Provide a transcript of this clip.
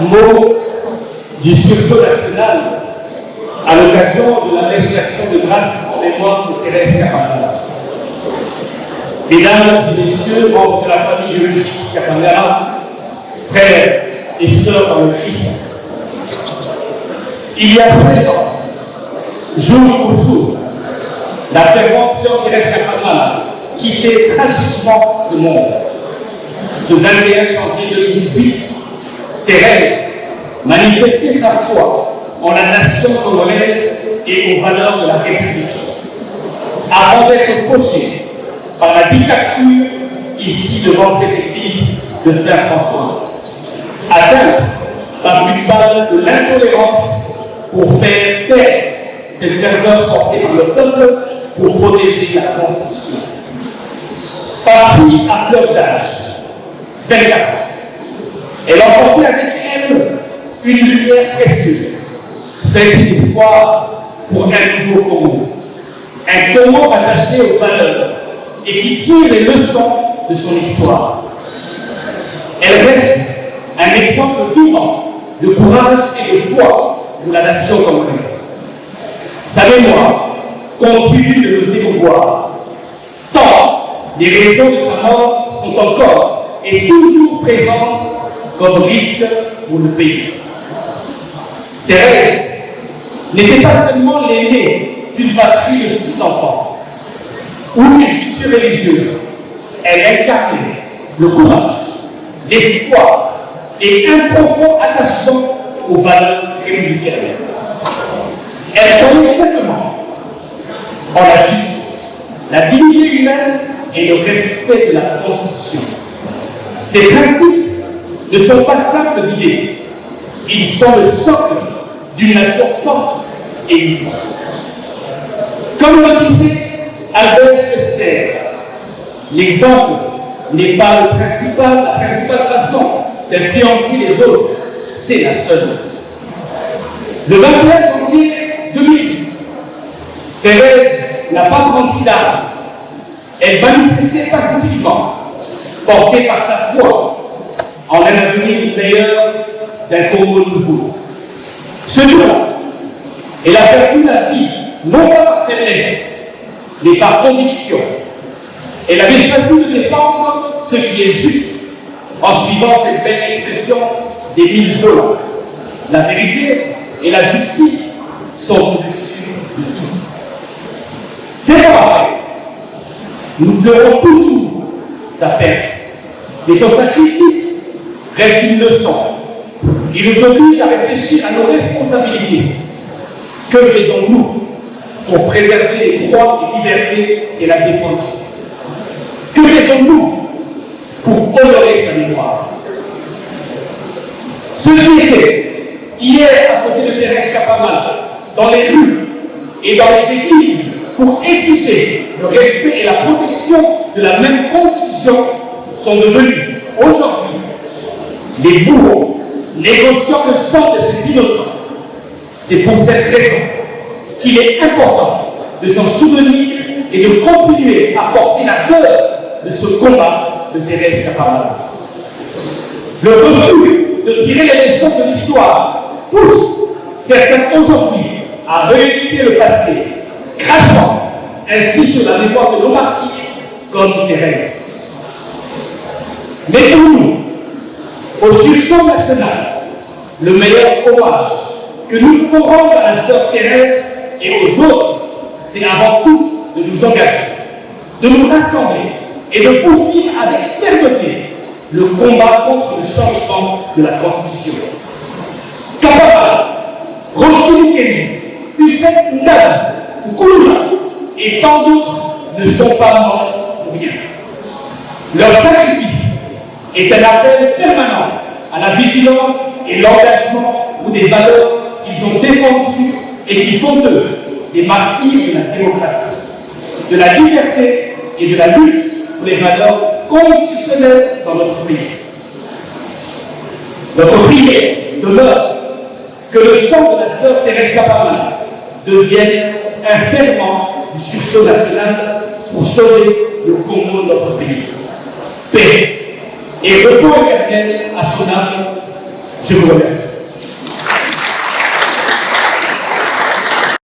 mot du sursaut national à l'occasion de la messe d'action de grâce en mémoire de Thérèse Kapangala. Mesdames et messieurs, membres de la famille biologique Kapangala, frères et sœurs dans le Christ, il y a 7 ans, jour pour jour, la fervente sœur Thérèse Kapangala quittait tragiquement ce monde. Ce 21 janvier 2018, Thérèse manifestait sa foi en la nation congolaise et aux valeurs de la République, avant d'être fauchée par la dictature ici devant cette église de Saint-François, atteinte par une balle de l'intolérance pour faire taire cette ferveur portée par le peuple pour protéger la Constitution. Partie à fleur d'âge, 24 ans, elle emportait avec elle une lumière précieuse, faite d'espoir pour un nouveau Congo. Un Congo attaché aux valeurs et qui tire les leçons de son histoire. Elle reste un exemple vivant de courage et de foi pour la nation congolaise. Sa mémoire continue de nous émouvoir, tant les raisons de sa mort sont encore et toujours présentes comme risque pour le pays. Thérèse n'était pas seulement l'aînée d'une patrie de 6 enfants ou une future religieuse. Elle incarnait le courage, l'espoir et un profond attachement aux valeurs républicaines. Elle croyait tellement en la justice, la dignité humaine et le respect de la Constitution. Ces principes ne sont pas simples d'idées, ils sont le socle d'une nation forte et unie. Comme le disait Albert Schweitzer, l'exemple n'est pas la principale façon d'influencer les autres, c'est la seule. Le 21 janvier 2018, Thérèse n'a pas grandi d'âme. Elle manifestait pacifiquement, portée par sa foi en un avenir meilleur d'un Congo nouveau. Ce jour-là, elle a perdu la vie, non pas par faiblesse, mais par conviction. Elle avait choisi de défendre ce qui est juste, en suivant cette belle expression d'Émile Zola. La vérité et la justice sont au-dessus de tout. C'est vrai, nous pleurons toujours sa perte, mais son sacrifice reste une leçon. Il nous oblige à réfléchir à nos responsabilités. Que faisons-nous pour préserver les droits et libertés qu'elle a défendus? Que faisons-nous pour honorer sa mémoire? Ce qui était hier à côté de Thérèse Kapangala, dans les rues et dans les églises, pour exiger le respect et la protection de la même Constitution, sont devenus aujourd'hui les bourreaux négociant le sang de ces innocents. C'est pour cette raison qu'il est important de s'en souvenir et de continuer à porter la peur de ce combat de Thérèse Kapangala. Le refus de tirer les leçons de l'histoire pousse certains aujourd'hui à rééditer le passé, crachant ainsi sur la mémoire de nos martyrs comme Thérèse. Mais pour nous, au sursaut national, le meilleur hommage que nous pouvons rendre à la sœur Thérèse et aux autres, c'est avant tout de nous engager, de nous rassembler et de poursuivre avec fermeté le combat contre le changement de la Constitution. Kapangala, Rosely Kendi, Hussein Ndala, Kouloula et tant d'autres ne sont pas morts pour rien. Leur sacrifice est un appel permanent à la vigilance et l'engagement pour des valeurs qu'ils ont défendues et qui font d'eux des martyrs de la démocratie, de la liberté et de la lutte pour les valeurs constitutionnelles dans notre pays. Notre prière demeure que le sang de la sœur Thérèse Kapangala devienne un ferment du sursaut national pour sauver le Congo de notre pays. Paix et repos éternel à son âme. Je vous remercie.